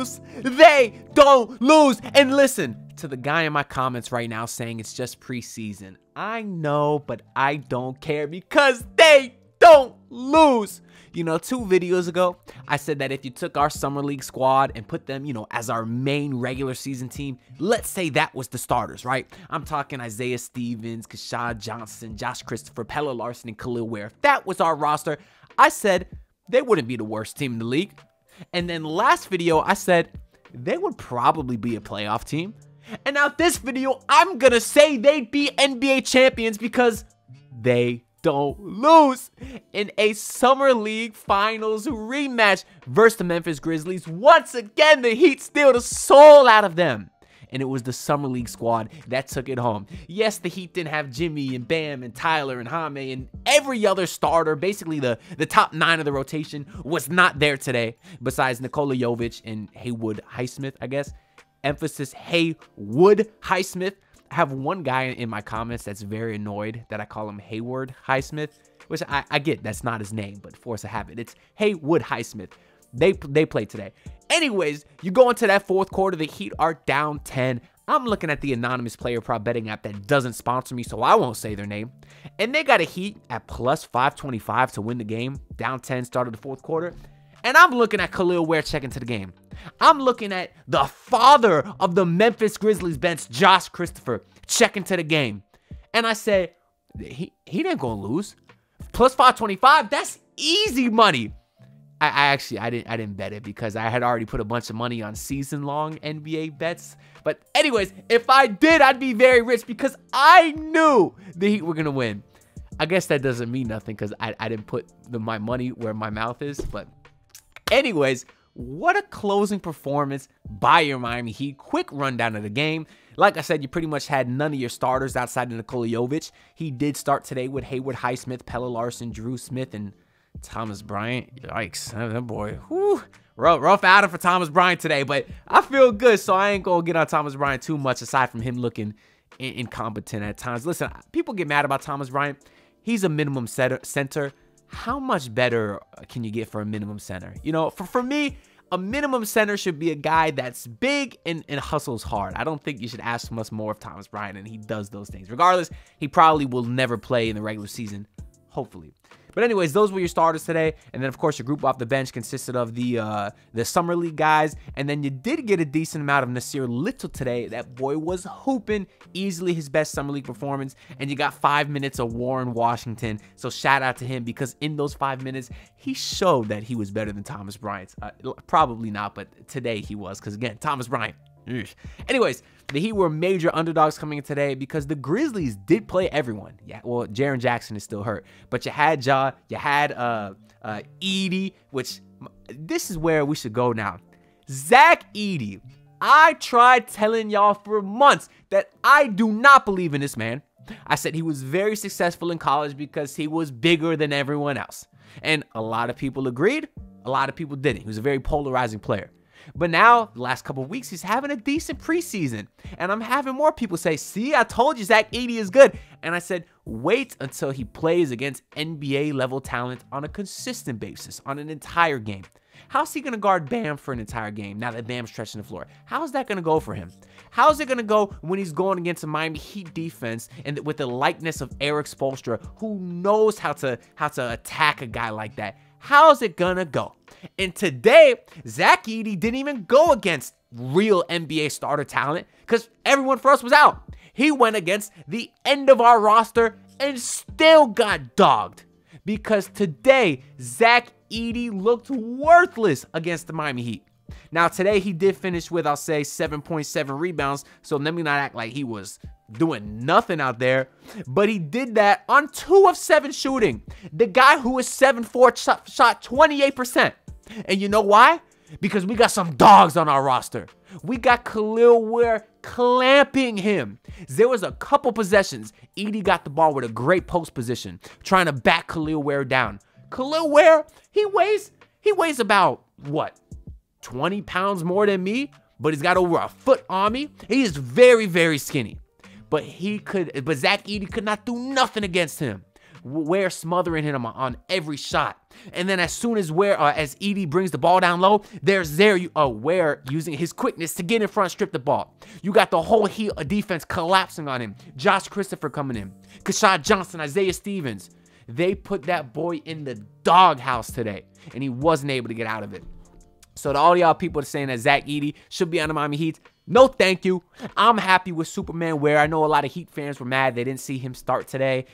lose. They don't lose. And listen to the guy in my comments right now saying it's just preseason. I know, but I don't care because they don't lose. You know, 2 videos ago, I said that if you took our Summer League squad and put them, you know, as our main regular season team, let's say that was the starters, right? I'm talking Isaiah Stevens, Kashad Johnson, Josh Christopher, Pella Larson, and Kel'el Ware. If that was our roster, I said they wouldn't be the worst team in the league. And then last video, I said they would probably be a playoff team. And now this video, I'm gonna say they'd be NBA champions because they don't lose in a Summer League Finals rematch versus the Memphis Grizzlies. Once again, the Heat steal the soul out of them. And it was the Summer League squad that took it home. Yes, the Heat didn't have Jimmy and Bam and Tyler and Jaime and every other starter. Basically, the top 9 of the rotation was not there today, besides Nikola Jovic and Haywood Highsmith, I guess. Emphasis Haywood Highsmith. I have one guy in my comments that's very annoyed that I call him Hayward Highsmith, which I get that's not his name, but force of habit. It's Haywood Highsmith. They played today. Anyways, you go into that 4th quarter, the Heat are down 10. I'm looking at the anonymous player prop betting app that doesn't sponsor me, so I won't say their name. And they got a Heat at plus 525 to win the game, down 10, start of the 4th quarter. And I'm looking at Kel'el Ware checking to the game. I'm looking at the father of the Memphis Grizzlies bench, Josh Christopher, checking to the game. And I say, he ain't gonna lose. Plus 525, that's easy money. I didn't bet it because I had already put a bunch of money on season-long NBA bets. But anyways, if I did, I'd be very rich because I knew the Heat were gonna win. I guess that doesn't mean nothing because I didn't put my money where my mouth is. But anyways, what a closing performance by your Miami Heat. Quick rundown of the game. Like I said, you pretty much had none of your starters outside of Nikola Jovic. He did start today with Haywood Highsmith, Pella Larson, Drew Smith, and Thomas Bryant. Yikes, that boy. Whew. Rough outing for Thomas Bryant today, but I feel good, so I ain't going to get on Thomas Bryant too much aside from him looking incompetent at times. Listen, people get mad about Thomas Bryant. He's a minimum center. How much better can you get for a minimum center? You know, for me, a minimum center should be a guy that's big and hustles hard. I don't think you should ask much more of Thomas Bryant, and he does those things. Regardless, he probably will never play in the regular season, hopefully. But anyways, those were your starters today. And then, of course, your group off the bench consisted of the Summer League guys. And then you did get a decent amount of Nasir Little today. That boy was hooping, easily his best Summer League performance. And you got 5 minutes of Warren Washington. So shout out to him because in those 5 minutes, he showed that he was better than Thomas Bryant. Probably not, but today he was. Because, again, Thomas Bryant. Anyways, the Heat were major underdogs coming in today because the Grizzlies did play everyone. Yeah, well, Jaren Jackson is still hurt, but you had Ja, you had Edey, which this is where we should go now. Zach Edey. I tried telling y'all for months that I do not believe in this man. I said he was very successful in college because he was bigger than everyone else. And a lot of people agreed, a lot of people didn't. He was a very polarizing player. But now, the last couple of weeks, he's having a decent preseason. And I'm having more people say, see, I told you Zach Edey is good. And I said, wait until he plays against NBA-level talent on a consistent basis, on an entire game. How's he going to guard Bam for an entire game now that Bam's stretching the floor? How's that going to go for him? How's it going to go when he's going against a Miami Heat defense and with the likeness of Eric Spoelstra, who knows how to attack a guy like that? How's it gonna go? And today, Zach Edey didn't even go against real NBA starter talent because everyone for us was out. He went against the end of our roster and still got dogged because today, Zach Edey looked worthless against the Miami Heat. Now, today he did finish with, I'll say, 7.7 rebounds, so let me not act like he was doing nothing out there, but he did that on 2 of 7 shooting. The guy who is 7'4" shot 28%. And you know why? Because we got some dogs on our roster. We got Kel'el Ware clamping him. There was a couple possessions. Edey got the ball with a great post position, trying to back Kel'el Ware down. Kel'el Ware, he weighs about, what, 20 pounds more than me, but he's got over a foot on me. He is very, very skinny. But Zach Edey could not do nothing against him. Ware smothering him on every shot. And then as soon as as Edey brings the ball down low, Ware using his quickness to get in front, strip the ball. You got the whole defense collapsing on him. Josh Christopher coming in. Kashad Johnson, Isaiah Stevens. They put that boy in the doghouse today, and he wasn't able to get out of it. So to all y'all people saying that Zach Edey should be on the Miami Heat, no thank you. I'm happy with Superman Ware. I know a lot of Heat fans were mad they didn't see him start today.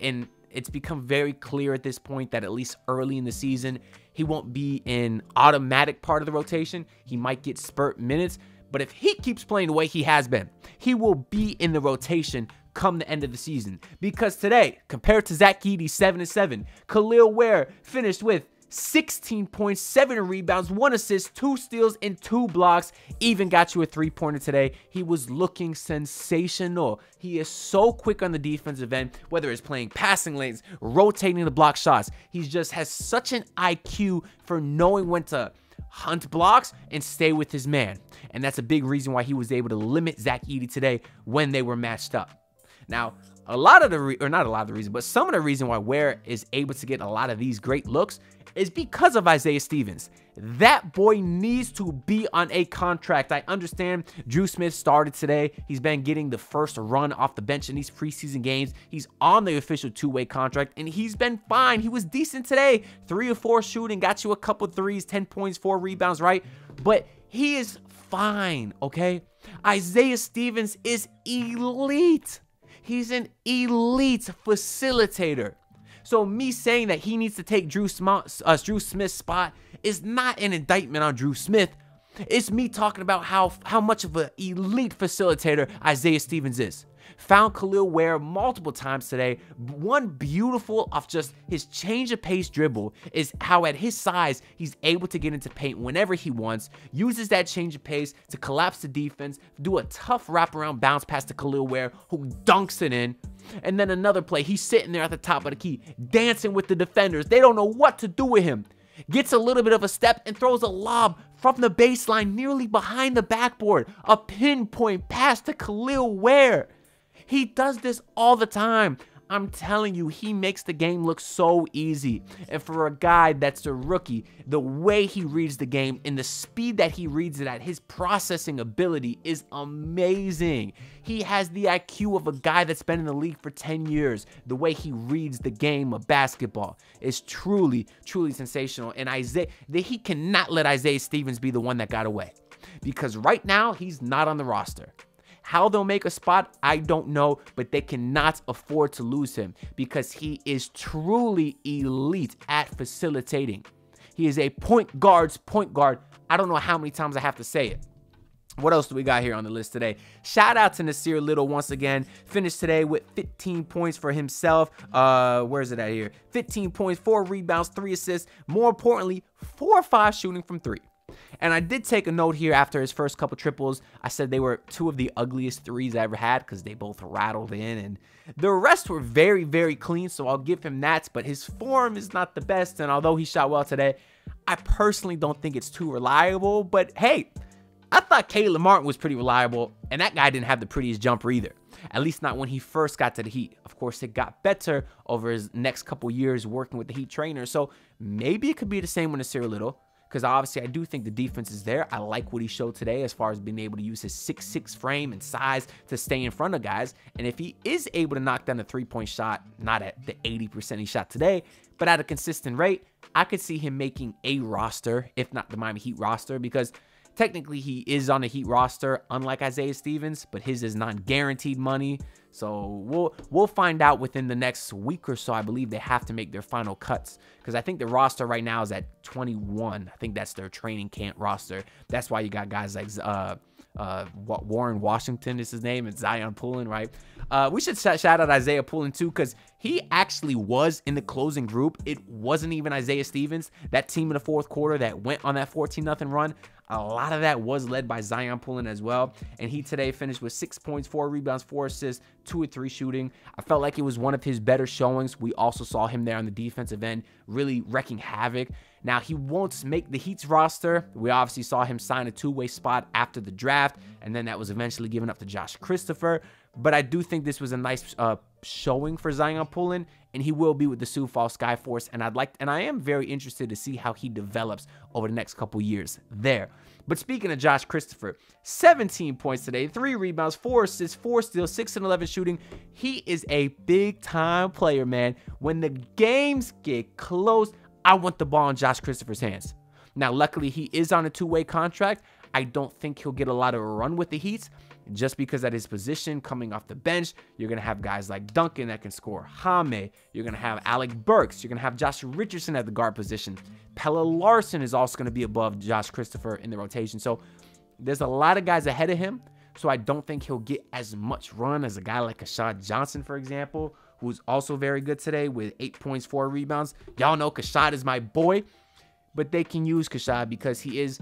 And it's become very clear at this point that at least early in the season, he won't be an automatic part of the rotation. He might get spurt minutes, but if he keeps playing the way he has been, he will be in the rotation come the end of the season. Because today, compared to Zach Edey, 7-7, Kel'el Ware finished with 16 points, 7 rebounds, 1 assist, 2 steals, and 2 blocks. Even got you a 3-pointer today. He was looking sensational. He is so quick on the defensive end, whether it's playing passing lanes, rotating the block shots. He just has such an IQ for knowing when to hunt blocks and stay with his man. And that's a big reason why he was able to limit Zach Edey today when they were matched up. Now, some of the reason why Ware is able to get a lot of these great looks is because of Isaiah Stevens. That boy needs to be on a contract. I understand Drew Smith started today. He's been getting the first run off the bench in these preseason games. He's on the official 2-way contract, and he's been fine. He was decent today. 3 or 4 shooting, got you a couple threes, 10 points, 4 rebounds, right? But he is fine, okay? Isaiah Stevens is elite. He's an elite facilitator. So me saying that he needs to take Drew Smith's spot is not an indictment on Drew Smith. It's me talking about how much of an elite facilitator Isaiah Stevens is. Found Kel'el Ware multiple times today. One beautiful off just his change of pace dribble is how at his size, he's able to get into paint whenever he wants, uses that change of pace to collapse the defense, do a tough wraparound bounce pass to Kel'el Ware, who dunks it in. And then another play, he's sitting there at the top of the key, dancing with the defenders. They don't know what to do with him. Gets a little bit of a step and throws a lob from the baseline nearly behind the backboard. A pinpoint pass to Kel'el Ware. He does this all the time. I'm telling you, he makes the game look so easy. And for a guy that's a rookie, the way he reads the game and the speed that he reads it at, his processing ability is amazing. He has the IQ of a guy that's been in the league for 10 years. The way he reads the game of basketball is truly, truly sensational. And he cannot let Isaiah Stevens be the one that got away, because right now he's not on the roster. How they'll make a spot, I don't know, but they cannot afford to lose him because he is truly elite at facilitating. He is a point guard's point guard. I don't know how many times I have to say it. What else do we got here on the list today? Shout out to Nasir Little once again. Finished today with 15 points for himself. Where is it at here? 15 points, 4 rebounds, 3 assists. More importantly, 4 or 5 shooting from 3. And I did take a note here after his first couple triples. I said they were 2 of the ugliest threes I ever had because they both rattled in. And the rest were very, very clean, so I'll give him that. But his form is not the best. And although he shot well today, I personally don't think it's too reliable. But hey, I thought Caleb Martin was pretty reliable. And that guy didn't have the prettiest jumper either. At least not when he first got to the Heat. Of course, it got better over his next couple years working with the Heat trainer. So maybe it could be the same with Nasir Little. Because obviously I do think the defense is there. I like what he showed today as far as being able to use his 6'6" frame and size to stay in front of guys. And if he is able to knock down the 3-point shot, not at the 80% he shot today, but at a consistent rate, I could see him making a roster, if not the Miami Heat roster, because technically he is on the Heat roster, unlike Isaiah Stevens, but his is non-guaranteed money. So we'll find out within the next week or so. I believe they have to make their final cuts because I think the roster right now is at 21. I think that's their training camp roster. That's why you got guys like Warren Washington is his name, and Zion Poulin, right? We should shout out Isaiah Poulin too, because he actually was in the closing group. It wasn't even Isaiah Stevens. That team in the fourth quarter that went on that 14-0 run, a lot of that was led by Zion Poulin as well. And he today finished with 6 points, 4 rebounds, 4 assists, 2 or 3 shooting. I felt like it was one of his better showings. We also saw him there on the defensive end, really wrecking havoc. Now, he won't make the Heat's roster. We obviously saw him sign a 2-way spot after the draft, and then that was eventually given up to Josh Christopher. But I do think this was a nice showing for Zion Pullen, and he will be with the Sioux Falls Skyforce. And I am very interested to see how he develops over the next couple years there. But speaking of Josh Christopher, 17 points today, 3 rebounds, 4 assists, 4 steals, 6 and 11 shooting. He is a big-time player, man. When the games get close, I want the ball in Josh Christopher's hands. Now, luckily, he is on a 2-way contract. I don't think he'll get a lot of run with the Heat, just because at his position, coming off the bench, you're going to have guys like Duncan that can score, Jaime, you're going to have Alec Burks, you're going to have Josh Richardson at the guard position. Kel'el Larson is also going to be above Josh Christopher in the rotation. So there's a lot of guys ahead of him, so I don't think he'll get as much run as a guy like Kashad Johnson, for example, who's also very good today with 8 points, 4 rebounds. Y'all know Kashad is my boy, but they can use Kashad because he is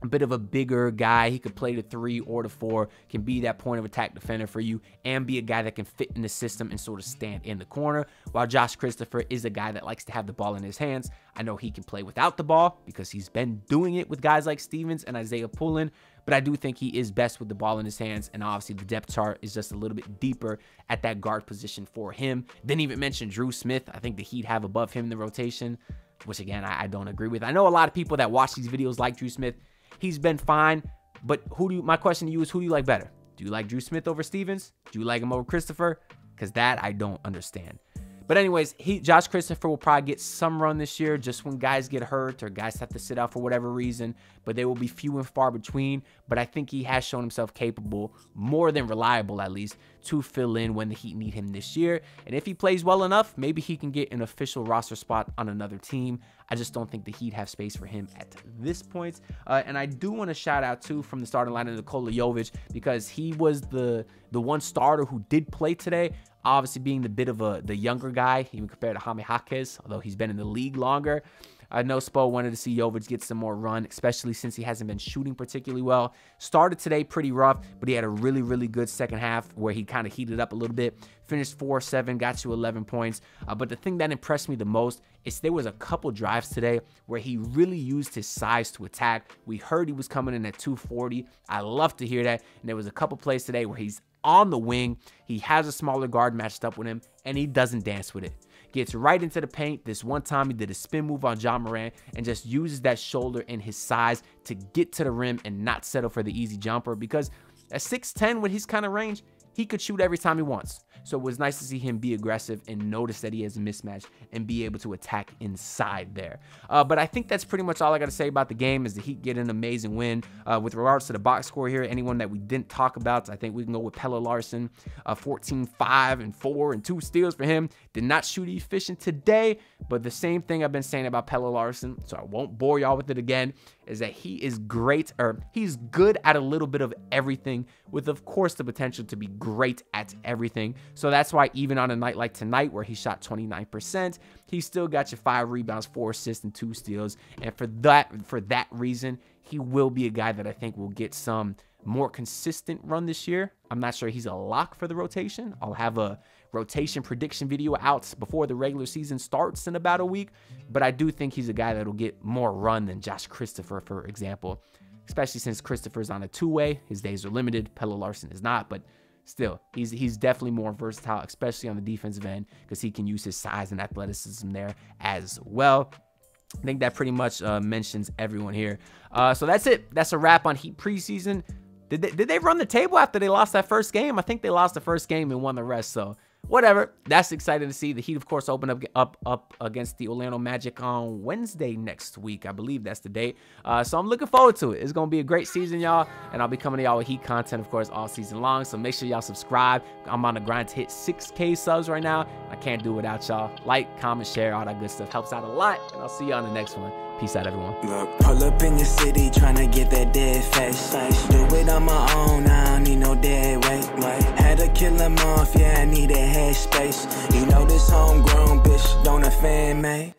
a bit of a bigger guy. He could play the 3 or the 4, can be that point of attack defender for you, and be a guy that can fit in the system and sort of stand in the corner, while Josh Christopher is a guy that likes to have the ball in his hands. I know he can play without the ball because he's been doing it with guys like Stevens and Isaiah Pullen, but I do think he is best with the ball in his hands, and obviously the depth chart is just a little bit deeper at that guard position for him. Didn't even mention Drew Smith. I think the Heat have above him in the rotation, which again, I don't agree with. I know a lot of people that watch these videos like Drew Smith. He's been fine, but my question to you is, who do you like better? Do you like Drew Smith over Stevens? Do you like him over Christopher? Because that I don't understand. But anyways, Josh Christopher will probably get some run this year just when guys get hurt or guys have to sit out for whatever reason, but they will be few and far between. But I think he has shown himself capable, more than reliable at least, to fill in when the Heat need him this year. And if he plays well enough, maybe he can get an official roster spot on another team. I just don't think the Heat have space for him at this point. And I do want to shout out too from the starting lineup Nikola Jovic, because he was the one starter who did play today. Obviously being the bit of the younger guy, even compared to Jaime Jaquez, although he's been in the league longer. I know Spo wanted to see Jovic get some more run, especially since he hasn't been shooting particularly well. Started today pretty rough, but he had a really, really good second half where he kind of heated up a little bit. Finished 4-7, got you 11 points. But the thing that impressed me the most is there was a couple drives today where he really used his size to attack. We heard he was coming in at 240. I love to hear that. And there was a couple plays today where he's on the wing, he has a smaller guard matched up with him, and he doesn't dance with it. Gets right into the paint. This one time he did a spin move on John Moran and just uses that shoulder and his size to get to the rim and not settle for the easy jumper, because at 6'10", with his kind of range, he could shoot every time he wants. So it was nice to see him be aggressive and notice that he has a mismatch and be able to attack inside there. But I think that's pretty much all I got to say about the game, is the Heat get an amazing win. With regards to the box score here, anyone that we didn't talk about, I think we can go with Kel'el Larson, 14, 5, and 4, and 2 steals for him. Did not shoot efficient today, but the same thing I've been saying about Kel'el Larson, so I won't bore y'all with it again, is that he is great, or he's good at a little bit of everything, with of course the potential to be great at everything. So that's why even on a night like tonight where he shot 29%, he still got you 5 rebounds, 4 assists, and 2 steals. And for that reason, he will be a guy that I think will get some more consistent run this year. I'm not sure he's a lock for the rotation. I'll have a rotation prediction video out before the regular season starts in about a week, but I do think he's a guy that'll get more run than Josh Christopher, for example, especially since Christopher's on a 2-way. His days are limited. Kel'el Larson is not, but still, he's definitely more versatile, especially on the defensive end, because he can use his size and athleticism there as well. I think that pretty much mentions everyone here. So that's it. That's a wrap on Heat preseason. Did they run the table after they lost that first game? I think they lost the first game and won the rest, so whatever. That's exciting to see. The Heat, of course, open up against the Orlando Magic on Wednesday next week. I believe that's the date. So I'm looking forward to it. It's going to be a great season, y'all. And I'll be coming to y'all with Heat content, of course, all season long. So make sure y'all subscribe. I'm on the grind to hit 6K subs right now. I can't do it without y'all. Like, comment, share, all that good stuff. Helps out a lot. And I'll see y'all on the next one. Peace out, everyone. Look, pull up in the city, tryna get that dead face. Do it on my own, I don't need no dead weight. Had to kill him off, yeah, I need a head space. You know this homegrown bitch don't offend me.